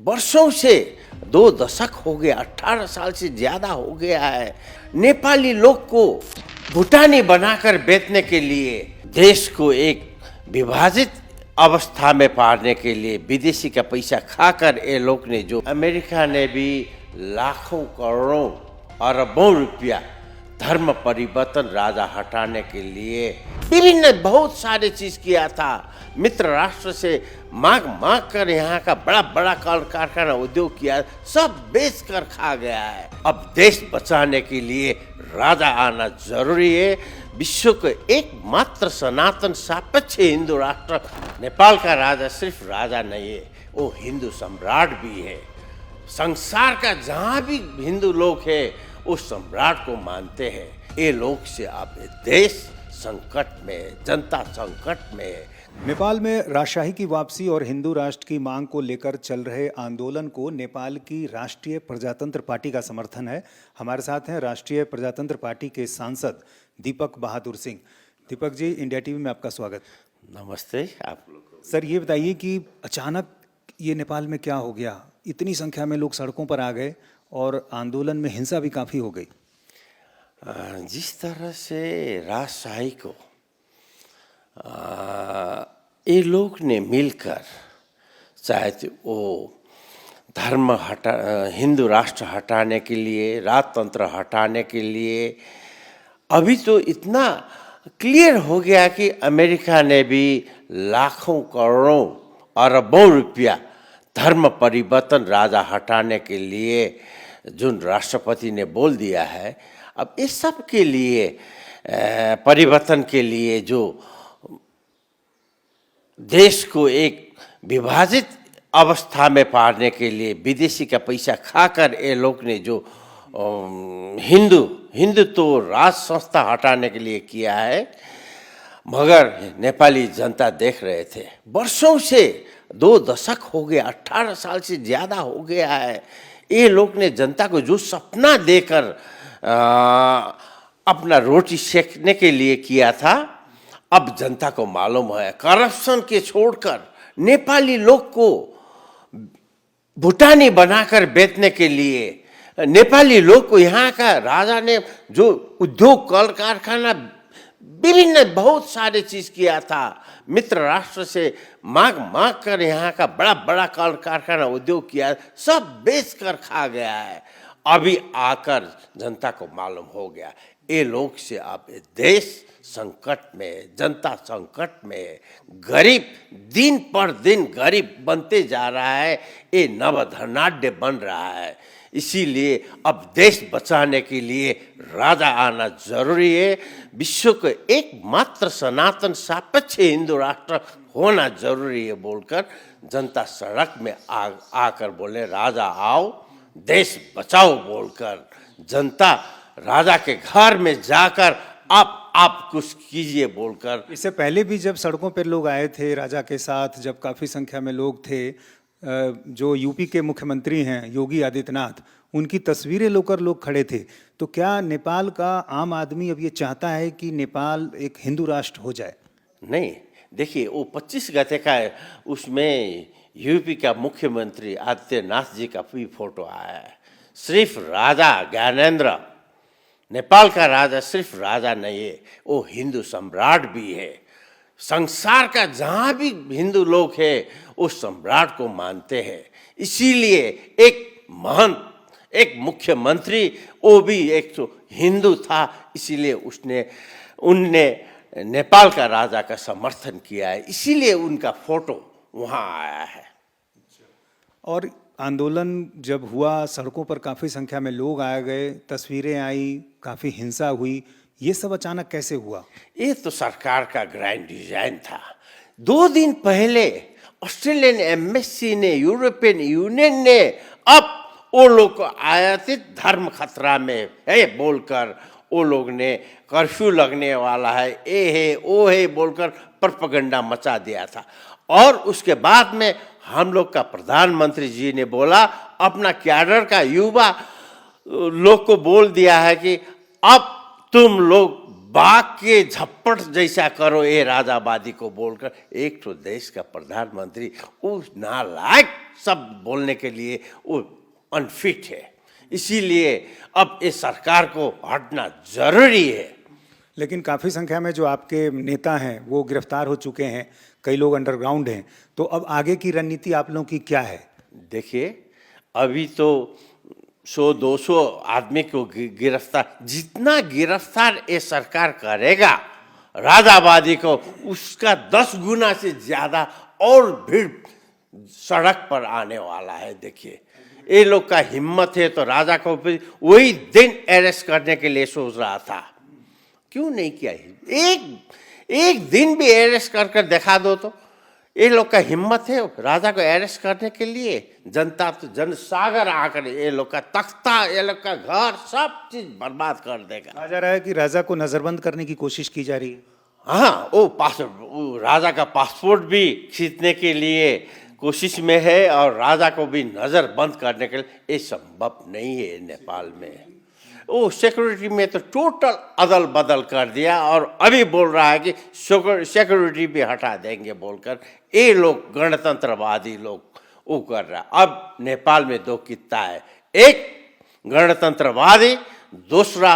वर्षों से 2 दशक हो गए, 18 साल से ज़्यादा हो गया है। नेपाली लोग को भूटानी बनाकर बेचने के लिए, देश को एक विभाजित अवस्था में पारने के लिए विदेशी का पैसा खाकर ये लोग ने, जो अमेरिका ने भी लाखों करोड़ों अरबों रुपया धर्म परिवर्तन राजा हटाने के लिए विभिन्न बहुत सारे चीज किया था। मित्र राष्ट्र से मांग कर यहाँ का बड़ा बड़ा कल कारखाना उद्योग किया, सब बेच कर खा गया है। अब देश बचाने के लिए राजा आना जरूरी है। विश्व के एकमात्र सनातन सापेक्ष हिंदू राष्ट्र नेपाल का राजा सिर्फ राजा नहीं है, वो हिंदू सम्राट भी है। संसार का जहाँ भी हिंदू लोग है उस सम्राट को मानते हैं। ये लोग से अब देश संकट में, जनता संकट में है। नेपाल में राजशाही की वापसी और हिंदू राष्ट्र की मांग को लेकर चल रहे आंदोलन को नेपाल की राष्ट्रीय प्रजातंत्र पार्टी का समर्थन है। हमारे साथ हैं राष्ट्रीय प्रजातंत्र पार्टी के सांसद दीपक बहादुर सिंह। दीपक जी, इंडिया टीवी में आपका स्वागत। नमस्ते आप लोग। सर, ये बताइए कि अचानक ये नेपाल में क्या हो गया, इतनी संख्या में लोग सड़कों पर आ गए और आंदोलन में हिंसा भी काफ़ी हो गई। जिस तरह से राजशाही को ये लोग ने मिलकर, चाहे तो वो धर्म हिंदू राष्ट्र हटाने के लिए, राजतंत्र हटाने के लिए, अभी तो इतना क्लियर हो गया कि अमेरिका ने भी लाखों करोड़ों अरबों रुपया धर्म परिवर्तन राजा हटाने के लिए जो राष्ट्रपति ने बोल दिया है, अब इस सब के लिए परिवर्तन के लिए, जो देश को एक विभाजित अवस्था में पारने के लिए विदेशी का पैसा खाकर ये लोग ने जो हिंदुत्व राज संस्था हटाने के लिए किया है, मगर नेपाली जनता देख रहे थे। वर्षों से 2 दशक हो गए, 18 साल से ज़्यादा हो गया है। ये लोग ने जनता को जो सपना देकर अपना रोटी सेकने के लिए किया था, अब जनता को मालूम है करप्शन के छोड़कर नेपाली लोग को भूटानी बनाकर बेचने के लिए, नेपाली लोग को यहाँ का राजा ने जो उद्योग कल कारखाना विभिन्न बहुत सारे चीज किया था। मित्र राष्ट्र से मांग कर यहाँ का बड़ा बड़ा कल कारखाना उद्योग किया, सब बेच कर खा गया है। अभी आकर जनता को मालूम हो गया ये लोग से अब देश संकट में, जनता संकट में, गरीब दिन पर दिन गरीब बनते जा रहा है। ये नवधनाढ्य बन रहा है। इसीलिए अब देश बचाने के लिए राजा आना जरूरी है। विश्व के एकमात्र सनातन सापेक्ष हिंदू राष्ट्र होना जरूरी है बोलकर जनता सड़क में आकर बोले राजा आओ, देश बचाओ बोलकर जनता राजा के घर में जाकर आप कुछ कीजिए बोलकर। इससे पहले भी जब सड़कों पर लोग आए थे राजा के साथ, जब काफ़ी संख्या में लोग थे, जो यूपी के मुख्यमंत्री हैं योगी आदित्यनाथ, उनकी तस्वीरें लेकर लोग खड़े थे, तो क्या नेपाल का आम आदमी अब ये चाहता है कि नेपाल एक हिंदू राष्ट्र हो जाए? नहीं, देखिए वो 25 गते का है, उसमें यूपी का मुख्यमंत्री आदित्यनाथ जी का भी फोटो आया है। सिर्फ राजा ज्ञानेंद्र, नेपाल का राजा सिर्फ राजा नहीं है, वो हिंदू सम्राट भी है। संसार का जहाँ भी हिंदू लोग है उस सम्राट को मानते हैं। इसीलिए एक महान, एक मुख्यमंत्री, वो भी एक तो हिंदू था, इसीलिए उनने नेपाल का राजा का समर्थन किया है, इसीलिए उनका फोटो वहाँ आया है। और आंदोलन जब हुआ, सड़कों पर काफ़ी संख्या में लोग आ गए, तस्वीरें आई, काफ़ी हिंसा हुई, ये सब अचानक कैसे हुआ? ये तो सरकार का ग्रैंड डिजाइन था। 2 दिन पहले ऑस्ट्रेलियन एम्बेसी ने, यूरोपियन यूनियन ने अब वो लोग को आयातित धर्म खतरा में है बोलकर वो लोग ने कर्फ्यू लगने वाला है, ये है वो है बोलकर प्रोपेगेंडा मचा दिया था। और उसके बाद में हम लोग का प्रधानमंत्री जी ने बोला, अपना कैडर का युवा लोग को बोल दिया है कि अब तुम लोग बाघ के झप्पट जैसा करो ये राजावादी को बोलकर एक तो देश का प्रधानमंत्री उस नालायक शब्द बोलने के लिए वो अनफिट है। इसीलिए अब इस सरकार को हटना जरूरी है। लेकिन काफ़ी संख्या में जो आपके नेता हैं वो गिरफ्तार हो चुके हैं, कई लोग अंडरग्राउंड हैं, तो अब आगे की रणनीति आप लोगों की क्या है? देखिए, अभी तो 100-200 आदमी को गिरफ्तार, जितना गिरफ्तार ये सरकार करेगा राजावादी को, उसका 10 गुना से ज़्यादा और भीड़ सड़क पर आने वाला है। देखिए, ये लोग का हिम्मत है तो राजा को भी वही दिन अरेस्ट करने के लिए सोच रहा था, क्यों नहीं किया? एक दिन भी अरेस्ट कर दिखा दो तो ये लोग का हिम्मत है राजा को अरेस्ट करने के लिए। जनता तो जनसागर आकर ये लोग का तख्ता, ये लोग का घर, सब चीज बर्बाद कर देगा। कहा जा रहा है कि राजा को नजरबंद करने की कोशिश की जा रही है। हाँ, वो राजा का पासपोर्ट भी खींचने के लिए कोशिश में है और राजा को भी नजर बंद करने के लिए। ये संभव नहीं है नेपाल में। वो सिक्योरिटी में तो टोटल अदल बदल कर दिया और अभी बोल रहा है कि सिक्योरिटी भी हटा देंगे बोलकर ये लोग गणतंत्रवादी लोग वो कर रहा है। अब नेपाल में दो किस्ता है, एक गणतंत्रवादी, दूसरा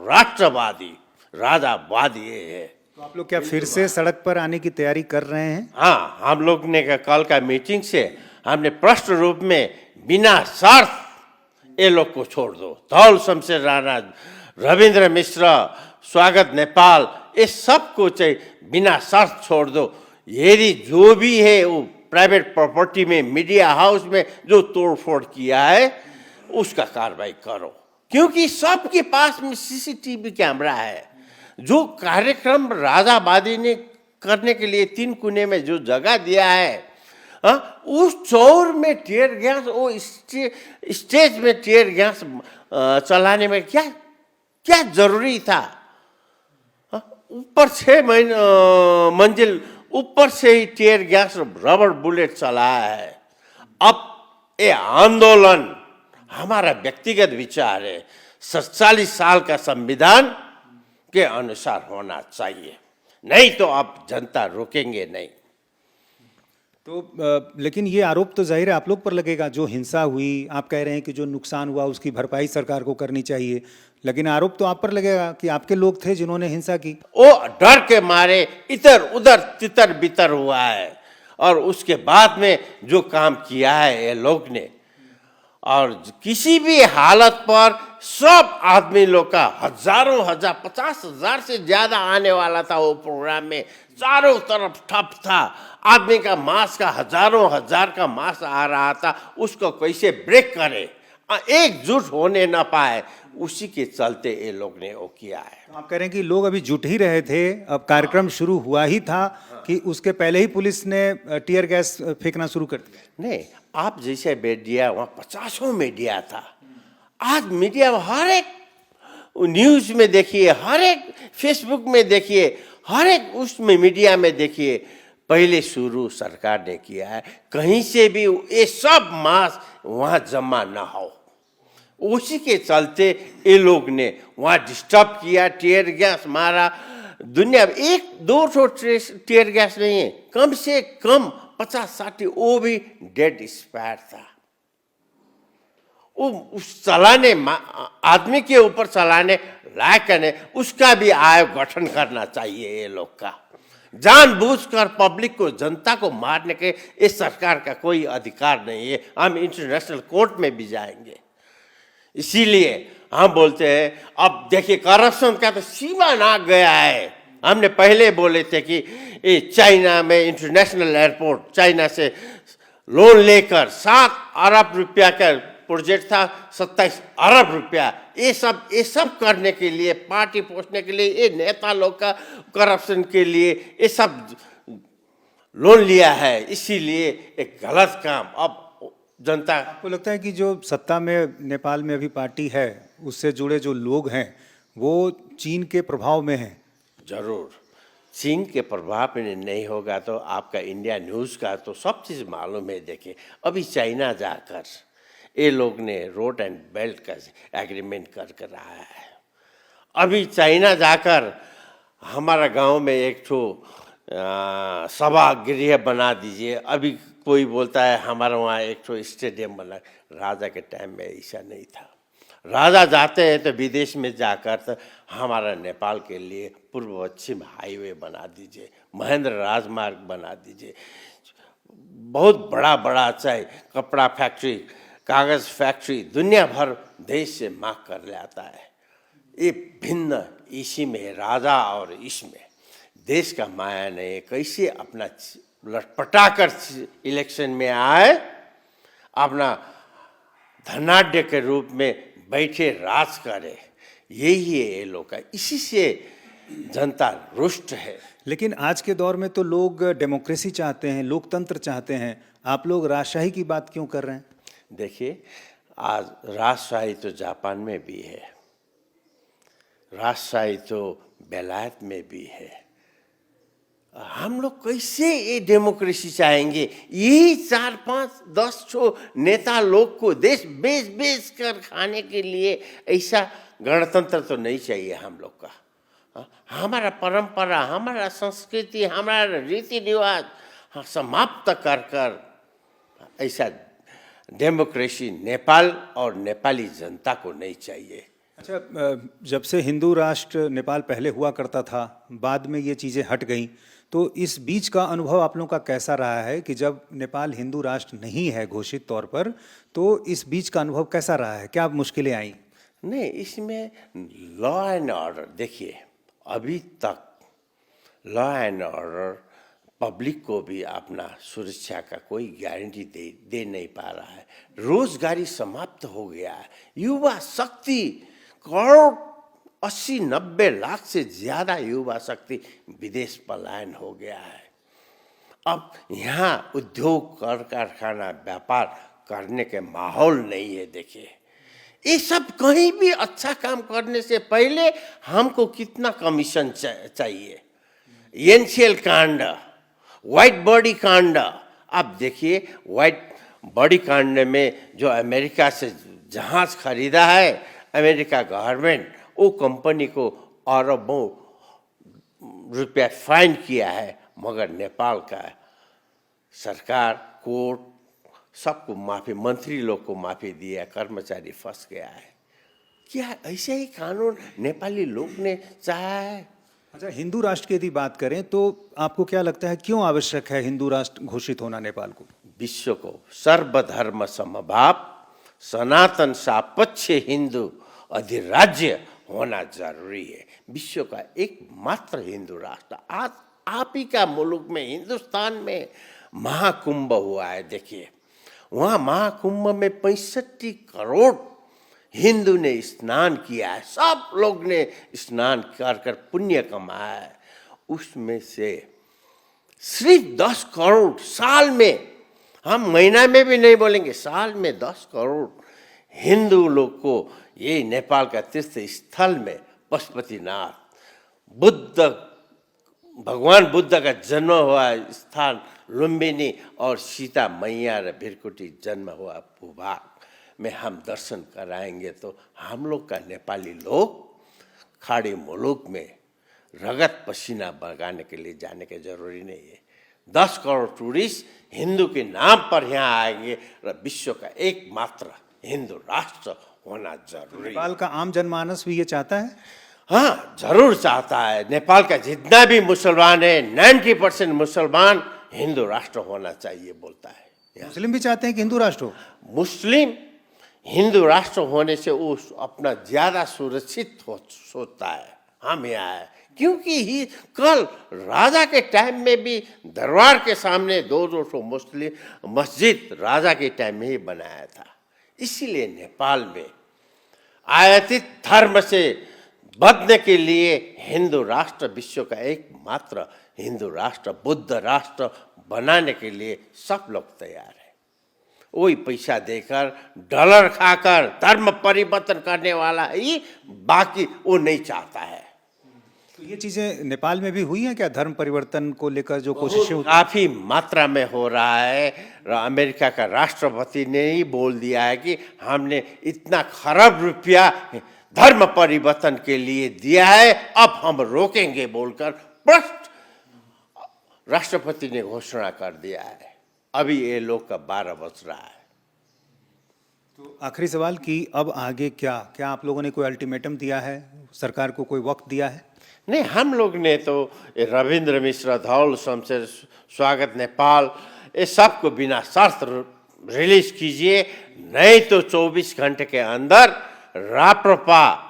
राष्ट्रवादी, राजावादी ये है। तो आप लोग क्या फिर से सड़क पर आने की तैयारी कर रहे हैं? हाँ, हम लोग ने कल का मीटिंग से हमने स्पष्ट रूप में बिना शर्त ये लोग को छोड़ दो, धौल शमशेर राणा, रविंद्र मिश्र, स्वागत नेपाल, ये सब को चाहिए बिना शर्त छोड़ दो। यदि जो भी है वो प्राइवेट प्रॉपर्टी में, मीडिया हाउस में जो तोड़फोड़ किया है उसका कार्रवाई करो, क्योंकि सबके पास में सीसीटीवी कैमरा है। जो कार्यक्रम राजावादी ने करने के लिए 3 कोने में जो जगह दिया है, उस चौर में टीयर गैस, वो स्टेज में टीयर गैस चलाने में क्या क्या जरूरी था? ऊपर 6 मंजिल ऊपर से ही टीयर गैस रबर बुलेट चलाया है। अब ये आंदोलन हमारा व्यक्तिगत विचार है, 47 साल का संविधान के अनुसार होना चाहिए, नहीं तो अब जनता रोकेंगे नहीं। तो लेकिन ये आरोप तो जाहिर है आप लोग पर लगेगा, जो हिंसा हुई, आप कह रहे हैं कि जो नुकसान हुआ उसकी भरपाई सरकार को करनी चाहिए, लेकिन आरोप तो आप पर लगेगा कि आपके लोग थे जिन्होंने हिंसा की। वो डर के मारे इधर उधर तितर बितर हुआ है और उसके बाद में जो काम किया है ये लोग ने, और किसी भी हालत पर सब आदमी लोग का हजारों हजार, 50,000 से ज्यादा आने वाला था वो प्रोग्राम में, चारों तरफ ठप था, आदमी का मास का हजारों हजार का मास आ रहा था, उसको कैसे ब्रेक करे, एकजुट होने ना पाए, उसी के चलते ये लोग ने वो किया है। तो आप कह रहे हैं कि लोग अभी जुट ही रहे थे, अब कार्यक्रम शुरू हुआ ही था कि उसके पहले ही पुलिस ने टीयर गैस फेंकना शुरू कर दिया? नहीं, आप जैसे मीडिया, वहाँ 50 मीडिया था। आज मीडिया हर एक न्यूज में देखिए, हर एक फेसबुक में देखिए, हर एक उसमें मीडिया में देखिए, पहले शुरू सरकार ने किया है, कहीं से भी ये सब मास वहाँ जमा ना हो, उसी के चलते ये लोग ने वहाँ डिस्टर्ब किया, टीयर गैस मारा। दुनिया में 100-200 टीयर गैस नहीं है, कम से कम 50-60 वो भी डेड स्पैर था। वो उस चलाने आदमी के ऊपर चलाने लायक नहीं, उसका भी आयोग गठन करना चाहिए। ये लोग का जानबूझकर पब्लिक को, जनता को मारने के इस सरकार का कोई अधिकार नहीं है। हम इंटरनेशनल कोर्ट में भी जाएंगे। इसीलिए हम बोलते हैं, अब देखिए करप्शन का तो सीमा ना गया है। हमने पहले बोले थे कि ये चाइना में इंटरनेशनल एयरपोर्ट, चाइना से लोन लेकर 7 अरब रुपया का प्रोजेक्ट था, 27 अरब रुपया, ये सब करने के लिए, पार्टी पोषने के लिए, ये नेता लोग का करप्शन के लिए ये सब लोन लिया है। इसीलिए एक गलत काम। अब जनता, आपको लगता है कि जो सत्ता में नेपाल में अभी पार्टी है, उससे जुड़े जो लोग हैं वो चीन के प्रभाव में हैं? जरूर, चीन के प्रभाव में नहीं होगा तो आपका इंडिया न्यूज़ का तो सब चीज़ मालूम है। देखिए, अभी चाइना जाकर ये लोग ने रोड एंड बेल्ट का एग्रीमेंट कर रहा है। अभी चाइना जाकर हमारा गांव में एक ठो सभागृह बना दीजिए, अभी कोई बोलता है हमारा वहाँ एक तो स्टेडियम बना, राजा के टाइम में ऐसा नहीं था। राजा जाते हैं तो विदेश में जाकर तो हमारा नेपाल के लिए पूर्व पश्चिम हाईवे बना दीजिए, महेंद्र राजमार्ग बना दीजिए, बहुत बड़ा बड़ा चाहे कपड़ा फैक्ट्री, कागज़ फैक्ट्री दुनिया भर देश से मांग कर ले आता है। ये भिन्न इसी में राजा और इसमें देश का माया नहीं, कैसे अपना लटपटा कर इलेक्शन में आए, अपना धनाढ्य के रूप में बैठे राज करे, यही है ये लोग का। इसी से जनता रुष्ट है। लेकिन आज के दौर में तो लोग डेमोक्रेसी चाहते हैं, लोकतंत्र चाहते हैं, आप लोग राजशाही की बात क्यों कर रहे हैं? देखिए, आज राजशाही तो जापान में भी है, राजशाही तो बेलायत में भी है। हम लोग कैसे ये डेमोक्रेसी चाहेंगे? यही 4-5-10 नेता लोग को देश बेच बेच कर खाने के लिए ऐसा गणतंत्र तो नहीं चाहिए हम लोग का। हमारा परंपरा, हमारा संस्कृति, हमारा रीति रिवाज समाप्त कर कर ऐसा डेमोक्रेसी नेपाल और नेपाली जनता को नहीं चाहिए। अच्छा, जब से हिंदू राष्ट्र नेपाल पहले हुआ करता था, बाद में ये चीज़ें हट गईं, तो इस बीच का अनुभव आप लोगों का कैसा रहा है कि जब नेपाल हिंदू राष्ट्र नहीं है घोषित तौर पर, तो इस बीच का अनुभव कैसा रहा है? क्या मुश्किलें आई? नहीं, इसमें लॉ एंड ऑर्डर देखिए, अभी तक लॉ एंड ऑर्डर पब्लिक को भी अपना सुरक्षा का कोई गारंटी दे नहीं पा रहा है। रोजगारी समाप्त हो गया है। युवा शक्ति करोड़ 80-90 लाख से ज़्यादा युवा शक्ति विदेश पलायन हो गया है। अब यहाँ उद्योग, कर कारखाना, व्यापार करने के माहौल नहीं है। देखिए, ये सब कहीं भी अच्छा काम करने से पहले हमको कितना कमीशन चाहिए। एनसीएल कांड, व्हाइट बॉडी कांड, अब देखिए व्हाइट बॉडी कांड में जो अमेरिका से जहाज खरीदा है अमेरिका गवर्नमेंट, वो कंपनी को अरबों रुपया फाइन किया है, मगर नेपाल का सरकार, कोर्ट सबको माफ़ी, मंत्री लोग को माफ़ी दिया, कर्मचारी फंस गया है। क्या ऐसे ही कानून नेपाली लोग ने चाहा है? अच्छा, हिंदू राष्ट्र की यदि बात करें तो आपको क्या लगता है क्यों आवश्यक है हिंदू राष्ट्र घोषित होना नेपाल को? विश्व को सर्वधर्म समभाव, सनातन सापेक्ष हिंदू अधिराज्य होना जरूरी है। विश्व का एकमात्र हिंदू राष्ट्र आज आप ही का मुल्क में, हिंदुस्तान में महाकुंभ हुआ है। देखिए, वहाँ महाकुंभ में 65 करोड़ हिंदू ने स्नान किया है। सब लोग ने स्नान कर कर पुण्य कमाया है। उसमें से सिर्फ 10 करोड़ साल में, हम महीना में भी नहीं बोलेंगे, साल में 10 करोड़ हिंदू लोग को ये नेपाल का तीर्थ स्थल में पशुपतिनाथ, बुद्ध, भगवान बुद्ध का जन्म हुआ स्थान लुम्बिनी और सीता मैया र भीरकुटी जन्म हुआ भूभाग में हम दर्शन कराएंगे तो हम लोग का नेपाली लोग खाड़ी मुल्क में रगत पसीना बगाने के लिए जाने की जरूरी नहीं है। 10 करोड़ टूरिस्ट हिंदू के नाम पर यहाँ आएंगे और विश्व का एकमात्र हिंदू राष्ट्र होना जरूरी। नेपाल का आम जनमानस भी ये चाहता है? हाँ, जरूर चाहता है। नेपाल का जितना भी मुसलमान है, 90% मुसलमान हिंदू राष्ट्र होना चाहिए बोलता है। मुस्लिम भी चाहते हैं कि हिंदू राष्ट्र हो? मुस्लिम हिंदू राष्ट्र होने से वो अपना ज़्यादा सुरक्षित सोचता है। हम यहाँ है क्योंकि ही कल राजा के टाइम में भी दरबार के सामने 200 मुस्लिम मस्जिद राजा के टाइम में ही बनाया था। इसीलिए नेपाल में आयातित धर्म से बचने के लिए हिंदू राष्ट्र, विश्व का एकमात्र हिंदू राष्ट्र, बुद्ध राष्ट्र बनाने के लिए सब लोग तैयार है। वही पैसा देकर, डॉलर खाकर धर्म परिवर्तन करने वाला ही, बाकी वो नहीं चाहता है। तो ये चीजें नेपाल में भी हुई हैं क्या? धर्म परिवर्तन को लेकर जो कोशिशें काफी मात्रा में हो रहा है। अमेरिका का राष्ट्रपति ने ही बोल दिया है कि हमने इतना खरब रुपया धर्म परिवर्तन के लिए दिया है, अब हम रोकेंगे बोलकर प्रश्न राष्ट्रपति ने घोषणा कर दिया है। अभी ये लोग का 12 बज रहा है। तो आखिरी सवाल कि अब आगे क्या क्या आप लोगों ने कोई अल्टीमेटम दिया है, सरकार को कोई वक्त दिया है? नहीं, हम लोग ने तो रविंद्र मिश्रा, धौल शमशेर, स्वागत नेपाल, ये सबको बिना शर्त रिलीज कीजिए, नहीं तो 24 घंटे के अंदर राप्रपा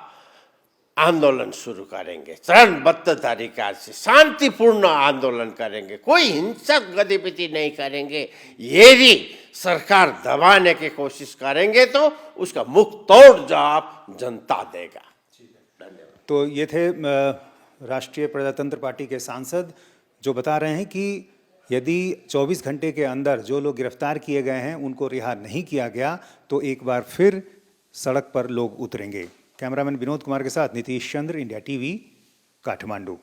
आंदोलन शुरू करेंगे। चरणबद्ध तरीका से शांतिपूर्ण आंदोलन करेंगे, कोई हिंसक गतिविधि नहीं करेंगे। यदि सरकार दबाने की कोशिश करेंगे तो उसका मुंह तोड़ जवाब जनता देगा। तो ये थे राष्ट्रीय प्रजातंत्र पार्टी के सांसद जो बता रहे हैं कि यदि 24 घंटे के अंदर जो लोग गिरफ्तार किए गए हैं उनको रिहा नहीं किया गया तो एक बार फिर सड़क पर लोग उतरेंगे। कैमरामैन विनोद कुमार के साथ नीतीश चंद्र, इंडिया टीवी, काठमांडू।